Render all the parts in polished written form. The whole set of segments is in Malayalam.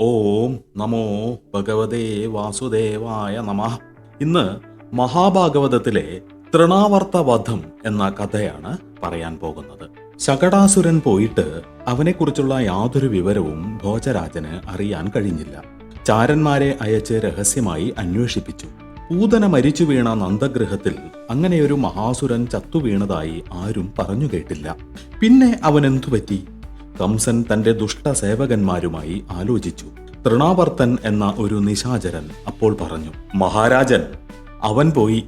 ഓം നമോ ഭഗവതേ വാസുദേവായ നമഃ. ഇന്ന് മഹാഭാഗവതത്തിലെ തൃണാവർത്ത വധം എന്ന കഥയാണ് പറയാൻ പോകുന്നത്. ശകടാസുരൻ പോയിട്ട് അവനെക്കുറിച്ചുള്ള യാതൊരു വിവരവും ഭോജരാജന് അറിയാൻ കഴിഞ്ഞില്ല. ചാരന്മാരെ അയച്ച് രഹസ്യമായി അന്വേഷിപ്പിച്ചു. പൂതന മരിച്ചു വീണ നന്ദഗൃഹത്തിൽ അങ്ങനെയൊരു മഹാസുരൻ ചത്തുവീണതായി ആരും പറഞ്ഞു കേട്ടില്ല. പിന്നെ അവനെന്തു പറ്റി? കംസൻ തന്റെ ദുഷ്ടസേവകന്മാരുമായി ആലോചിച്ചു. തൃണാവർത്തൻ എന്ന ഒരു നിശാചരൻ അപ്പോൾ പറഞ്ഞു, മഹാരാജൻ, അവൻ പോയി.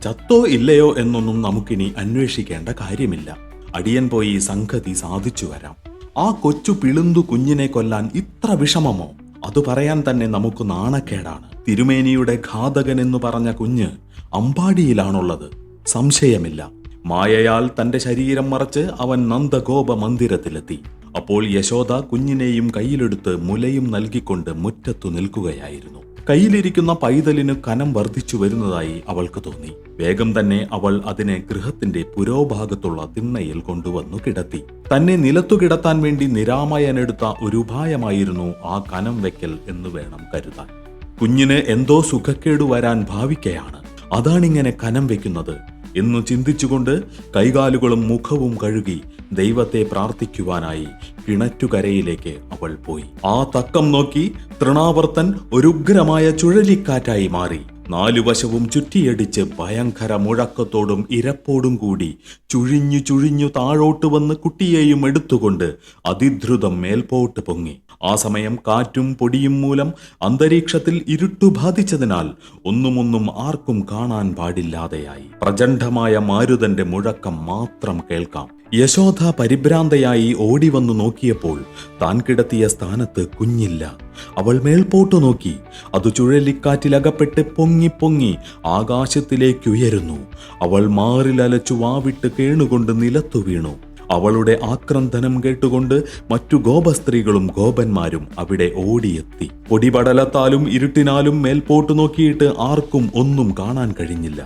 ചത്തോ ഇല്ലയോ എന്നൊന്നും നമുക്കിനി അന്വേഷിക്കേണ്ട കാര്യമില്ല. അടിയൻ പോയി സംഗതി സാധിച്ചു വരാം. ആ കൊച്ചു പിളുന്തു കുഞ്ഞിനെ കൊല്ലാൻ ഇത്ര വിഷമമോ? അത് പറയാൻ തന്നെ നമുക്ക് നാണക്കേടാണ്. തിരുമേനിയുടെ ഘാതകൻ എന്ന് പറഞ്ഞ കുഞ്ഞ് അമ്പാടിയിലാണുള്ളത്, സംശയമില്ല. മായയാൽ തന്റെ ശരീരം മറച്ച് അവൻ നന്ദഗോപ മന്ദിരത്തിലെത്തി. അപ്പോൾ യശോദ കുഞ്ഞിനെയും കയ്യിലെടുത്ത് മുലയും നൽകിക്കൊണ്ട് മുറ്റത്തു നിൽക്കുകയായിരുന്നു. കയ്യിലിരിക്കുന്ന പൈതലിന് കനം വർദ്ധിച്ചു വരുന്നതായി അവൾക്ക് തോന്നി. വേഗം തന്നെ അവൾ അതിനെ ഗൃഹത്തിന്റെ പുരോഭാഗത്തുള്ള തിണ്ണയിൽ കൊണ്ടുവന്നു കിടത്തി. തന്നെ നിലത്തു കിടത്താൻ വേണ്ടി നിരാമയനെടുത്ത ഒരു ഉപായമായിരുന്നു ആ കനം വെക്കൽ എന്ന് വേണം കരുതാൻ. കുഞ്ഞിന് എന്തോ സുഖക്കേടു വരാൻ ഭാവിക്കയാണ്, അതാണിങ്ങനെ കനം വെക്കുന്നത് എന്നു ചിന്തിച്ചുകൊണ്ട് കൈകാലുകളും മുഖവും കഴുകി ദൈവത്തെ പ്രാർത്ഥിക്കുവാനായി കിണറ്റുകരയിലേക്ക് അവൾ പോയി. ആ തക്കം നോക്കി തൃണാവർത്തൻ ഒരു ഉഗ്രമായ ചുഴലിക്കാറ്റായി മാറി. നാലു വശവും ചുറ്റിയടിച്ച് ഭയങ്കര മുഴക്കത്തോടും ഇരപ്പോടും കൂടി ചുഴിഞ്ഞു ചുഴിഞ്ഞു താഴോട്ട് വന്ന് കുട്ടിയെയും എടുത്തുകൊണ്ട് അതിദ്രുതം മേൽപോട്ട് പൊങ്ങി. ആ സമയം കാറ്റും പൊടിയും മൂലം അന്തരീക്ഷത്തിൽ ഇരുട്ടു ബാധിച്ചതിനാൽ ഒന്നുമൊന്നും ആർക്കും കാണാൻ പാടില്ലാതെയായി. പ്രചണ്ഡമായ മാരുതന്റെ മുഴക്കം മാത്രം കേൾക്കാം. യശോദ പരിഭ്രാന്തയായി ഓടിവന്നു നോക്കിയപ്പോൾ താൻ കിടത്തിയ സ്ഥാനത്ത് കുഞ്ഞില്ല. അവൾ മേൽപോട്ടു നോക്കി. അത് ചുഴലിക്കാറ്റിലകപ്പെട്ട് പൊങ്ങി പൊങ്ങി ആകാശത്തിലേക്കുയരുന്നു. അവൾ മാറിലലച്ചു വാവിട്ട് കേണുകൊണ്ട് നിലത്തു വീണു. അവളുടെ ആക്രന്ദനം കേട്ടുകൊണ്ട് മറ്റു ഗോപസ്ത്രീകളും ഗോപന്മാരും അവിടെ ഓടിയെത്തി. പൊടിപടലത്താലും ഇരുട്ടിനാലും മേൽപോട്ടു നോക്കിയിട്ട് ആർക്കും ഒന്നും കാണാൻ കഴിഞ്ഞില്ല.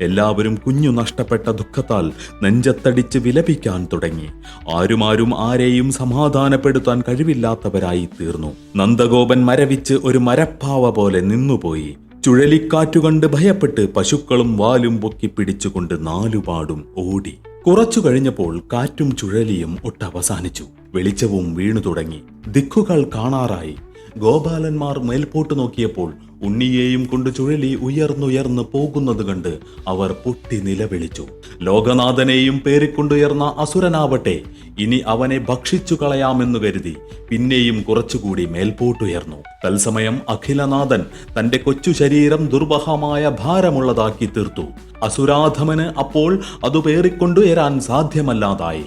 എല്ലാവരും കുഞ്ഞു നഷ്ടപ്പെട്ട ദുഃഖത്താൽ നെഞ്ചത്തടിച്ച് വിലപിക്കാൻ തുടങ്ങി. ആരും ആരെയും സമാധാനപ്പെടുത്താൻ കഴിവില്ലാത്തവരായി തീർന്നു. നന്ദഗോപൻ മരവിച്ച് ഒരു മരപ്പാവ പോലെ നിന്നുപോയി. ചുഴലിക്കാറ്റുകണ്ട് ഭയപ്പെട്ട് പശുക്കളും വാലും പൊക്കി പിടിച്ചുകൊണ്ട് നാലുപാടും ഓടി. കുറച്ചു കഴിഞ്ഞപ്പോൾ കാറ്റും ചുഴലിയും ഒട്ടവസാനിച്ചു. വെളിച്ചവും വീണു തുടങ്ങി. ദിക്കുകൾ കാണാറായി. ഗോപാലന്മാർ മേൽപോട്ട് നോക്കിയപ്പോൾ ഉണ്ണിയെയും കൊണ്ട് ചുഴലി ഉയർന്നുയർന്ന് പോകുന്നത് കണ്ട് അവർ പൊട്ടി നിലവിളിച്ചു. ലോകനാഥനെയും പേരിക്കൊണ്ടുയർന്ന അസുരനാവട്ടെ ഇനി അവനെ ഭക്ഷിച്ചു കളയാമെന്ന് കരുതി പിന്നെയും കുറച്ചുകൂടി മേൽപോട്ടുയർന്നു. തത്സമയം അഖിലനാഥൻ തന്റെ കൊച്ചു ശരീരം ദുർബഹമായ ഭാരമുള്ളതാക്കി തീർത്തു. അസുരാധമന് അപ്പോൾ അത് പേറിക്കൊണ്ടുയരാൻ സാധ്യമല്ലാതായി.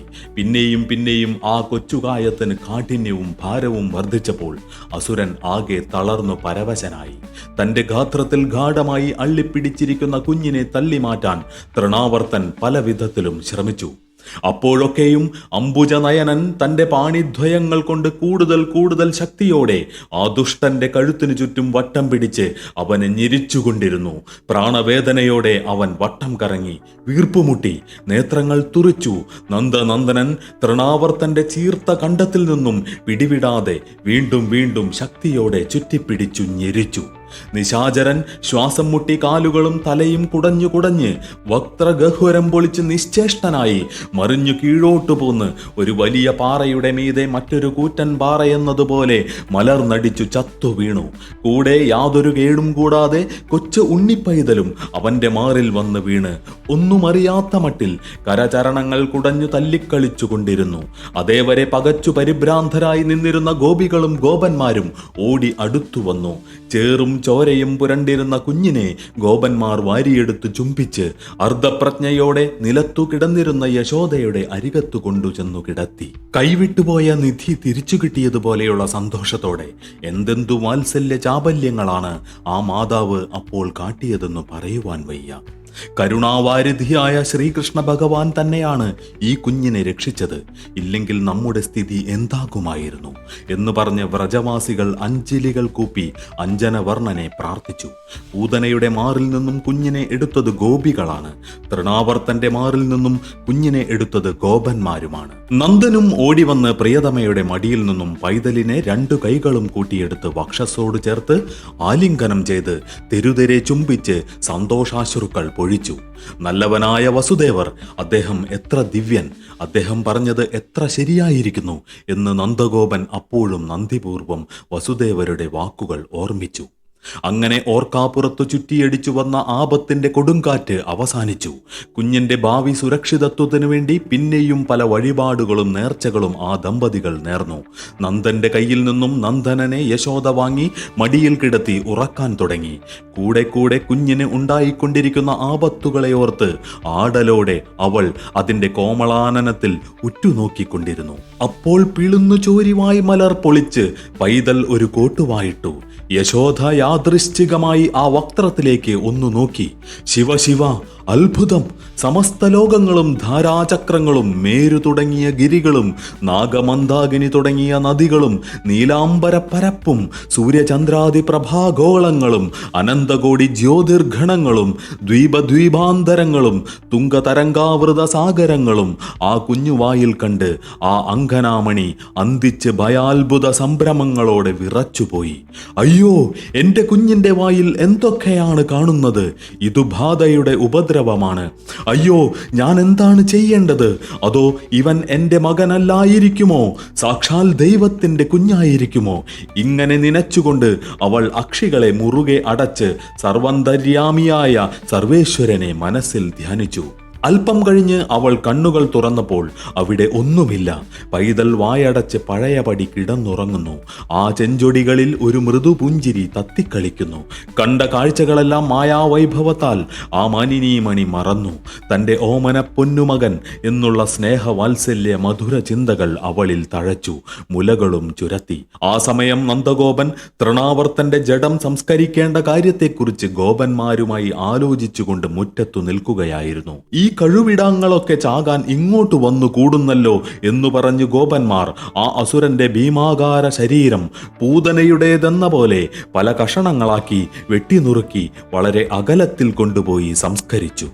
പിന്നെയും ആ കൊച്ചുകായത്തിന് കാഠിന്യവും ഭാരവും വർദ്ധിച്ചപ്പോൾ അസുരൻ ആകെ തളർന്നു പരവശനായി. തന്റെ ഗാത്രത്തിൽ ഗാഢമായി അള്ളിപ്പിടിച്ചിരിക്കുന്ന കുഞ്ഞിനെ തള്ളിമാറ്റാൻ തൃണാവർത്തൻ പല വിധത്തിലും ശ്രമിച്ചു. അപ്പോഴൊക്കെയും അംബുജനയനൻ തന്റെ പാണിദ്വയങ്ങൾ കൊണ്ട് കൂടുതൽ ശക്തിയോടെ ആ ദുഷ്ടന്റെ കഴുത്തിനു ചുറ്റും വട്ടം പിടിച്ച് അവനെ ഞെരിച്ചുകൊണ്ടിരുന്നു. പ്രാണവേദനയോടെ അവൻ വട്ടം കറങ്ങി വീർപ്പുമുട്ടി നേത്രങ്ങൾ തുറിച്ചു. നന്ദനന്ദനൻ തൃണാവർത്തന്റെ ചീർത്ത കണ്ടത്തിൽ നിന്നും പിടിവിടാതെ വീണ്ടും ശക്തിയോടെ ചുറ്റിപ്പിടിച്ചു ഞെരിച്ചു. നിശാചരൻ ശ്വാസം മുട്ടി കാലുകളും തലയും കുടഞ്ഞ് വക്രഗഹ്വരം പൊളിച്ച് നിശ്ചേഷ്ടനായി മറിഞ്ഞു കീഴോട്ടു പോന്ന് ഒരു വലിയ പാറയുടെ മീതെ മറ്റൊരു കൂറ്റൻ പാറയെന്നതുപോലെ മലർന്നടിച്ചു ചത്തു വീണു. കൂടെ യാതൊരു കേടും കൂടാതെ കൊച്ചു ഉണ്ണിപ്പൈതലും അവന്റെ മാറിൽ വന്ന് വീണ് ഒന്നും അറിയാത്ത മട്ടിൽ കരചരണങ്ങൾ കുടഞ്ഞു തല്ലിക്കളിച്ചു കൊണ്ടിരുന്നു. അതേവരെ പകച്ചു പരിഭ്രാന്തരായി നിന്നിരുന്ന ഗോപികളും ഗോപന്മാരും ഓടി അടുത്തു വന്നു. ചേറും ചോരയും പുരണ്ടിരുന്ന കുഞ്ഞിനെ ഗോപന്മാർ വാരിയെടുത്ത് ചുംബിച്ച് അർദ്ധപ്രജ്ഞയോടെ നിലത്തു കിടന്നിരുന്ന യശോദയുടെ അരികത്തു കൊണ്ടുചെന്നു കിടത്തി. കൈവിട്ടുപോയ നിധി തിരിച്ചു കിട്ടിയതുപോലെയുള്ള സന്തോഷത്തോടെ എന്തെന്തു വാത്സല്യ ചാബല്യങ്ങളാണ് ആ മാതാവ് അപ്പോൾ കാട്ടിയതെന്ന് പറയുവാൻ വയ്യ. കരുണാവാരിധിയായ ശ്രീകൃഷ്ണ ഭഗവാൻ തന്നെയാണ് ഈ കുഞ്ഞിനെ രക്ഷിച്ചത്, ഇല്ലെങ്കിൽ നമ്മുടെ സ്ഥിതി എന്താകുമായിരുന്നു എന്ന് പറഞ്ഞ് വ്രജവാസികൾ അഞ്ജലികൾ കൂപ്പി അഞ്ജനവർണ്ണനെ പ്രാർത്ഥിച്ചു. പൂതനയുടെ മാറിൽ നിന്നും കുഞ്ഞിനെ എടുത്തത് ഗോപികളാണ്, തൃണാവർത്തന്റെ മാറിൽ നിന്നും കുഞ്ഞിനെ എടുത്തത് ഗോപന്മാരുമാണ്. നന്ദനും ഓടിവന്ന് പ്രിയതമയുടെ മടിയിൽ നിന്നും പൈതലിനെ 2 കൈകളും കൂട്ടിയെടുത്ത് വക്ഷസോട് ചേർത്ത് ആലിംഗനം ചെയ്ത് തെരുതെരെ ചുംബിച്ച് സന്തോഷാശ്രുക്കൾ പൊഴിച്ചു. നല്ലവനായ വസുദേവർ, അദ്ദേഹം എത്ര ദിവ്യൻ, അദ്ദേഹം പറഞ്ഞത് എത്ര ശരിയായിരിക്കുന്നു എന്ന് നന്ദഗോപൻ അപ്പോഴും നന്ദിപൂർവം വസുദേവരുടെ വാക്കുകൾ ഓർമ്മിച്ചു. അങ്ങനെ ഓർക്കാപ്പുറത്തു ചുറ്റിയടിച്ചു വന്ന ആപത്തിന്റെ കൊടുങ്കാറ്റ് അവസാനിച്ചു. കുഞ്ഞിന്റെ ഭാവി സുരക്ഷിതത്വത്തിനു വേണ്ടി പിന്നെയും പല വഴിപാടുകളും നേർച്ചകളും ആ ദമ്പതികൾ നേർന്നു. നന്ദന്റെ കയ്യിൽ നിന്നും നന്ദനനെ യശോദ വാങ്ങി മടിയിൽ കിടത്തി ഉറക്കാൻ തുടങ്ങി. കൂടെ കൂടെ കുഞ്ഞിന് ഉണ്ടായിക്കൊണ്ടിരിക്കുന്ന ആപത്തുകളെ ഓർത്ത് ആടലോടെ അവൾ അതിന്റെ കോമളാനനത്തിൽ ഉറ്റുനോക്കിക്കൊണ്ടിരുന്നു. അപ്പോൾ പിളുന്നു ചോരിവായി മലർ പൊളിച്ച് പൈതൽ ഒരു കോട്ടുവായിട്ടു. യശോദ യാദൃശ്ചികമായി ആ വക്ത്രത്തിലേക്ക് ഒന്നു നോക്കി. ശിവ ശിവ, അത്ഭുതം! സമസ്ത ലോകങ്ങളും ധാരാചക്രങ്ങളും മേരു തുടങ്ങിയ ഗിരികളും നാഗമന്ദാകിനി തുടങ്ങിയ നദികളും നീലാംബര പരപ്പും സൂര്യചന്ദ്രാദി പ്രഭാഗോളങ്ങളും അനന്തകോടി ജ്യോതിർഗണങ്ങളും ദ്വീപദ്വീപാന്തരങ്ങളും തുംഗതരംഗാവൃത സാഗരങ്ങളും ആ കുഞ്ഞുവായിൽ കണ്ട് ആ അങ്കനാമണി അന്തിച്ച് ഭയാത്ഭുത സംഭ്രമങ്ങളോടെ വിറച്ചുപോയി. അയ്യോ, എന്റെ കുഞ്ഞിന്റെ വായിൽ എന്തൊക്കെയാണ് കാണുന്നത്? ഇതു ബാധയുടെ ഉപദ്രവമാണ്. അയ്യോ, ഞാൻ എന്താണ് ചെയ്യേണ്ടത്? അതോ ഇവൻ എൻ്റെ മകനല്ലായിരിക്കുമോ? സാക്ഷാൽ ദൈവത്തിൻ്റെ കുഞ്ഞായിരിക്കുമോ? ഇങ്ങനെ നനച്ചുകൊണ്ട് അവൾ അക്ഷികളെ മുറുകെ അടച്ച് സർവന്തര്യാമിയായ സർവേശ്വരനെ മനസ്സിൽ ധ്യാനിച്ചു. അല്പം കഴിഞ്ഞ് അവൾ കണ്ണുകൾ തുറന്നപ്പോൾ അവിടെ ഒന്നുമില്ല. പൈതൽ വായടച്ച് പഴയപടി കിടന്നുറങ്ങുന്നു. ആ ചെഞ്ചൊടികളിൽ ഒരു മൃദുപുഞ്ചിരി തത്തിക്കളിക്കുന്നു. കണ്ട കാഴ്ചകളെല്ലാം മായാവൈഭവത്താൽ ആ മാനിനീമണി മറന്നു. തൻ്റെ ഓമന പൊന്നുമകൻ എന്നുള്ള സ്നേഹവാത്സല്യ മധുര ചിന്തകൾ അവളിൽ തഴച്ചു, മുലകളും ചുരത്തി. ആ സമയം നന്ദഗോപൻ തൃണാവർത്തന്റെ ജഡം സംസ്കരിക്കേണ്ട കാര്യത്തെക്കുറിച്ച് ഗോപന്മാരുമായി ആലോചിച്ചുകൊണ്ട് മുറ്റത്തു നിൽക്കുകയായിരുന്നു. ഈ കഴുവിടാങ്ങളൊക്കെ ചാകാൻ ഇങ്ങോട്ട് വന്നു കൂടുന്നല്ലോ എന്നു പറഞ്ഞു ഗോപന്മാർ ആ അസുരന്റെ ഭീമാകാര ശരീരം പൂതനയുടേതെന്ന പോലെ പല കഷണങ്ങളാക്കി വെട്ടിനുറുക്കി വളരെ അകലത്തിൽ കൊണ്ടുപോയി സംസ്കരിച്ചു.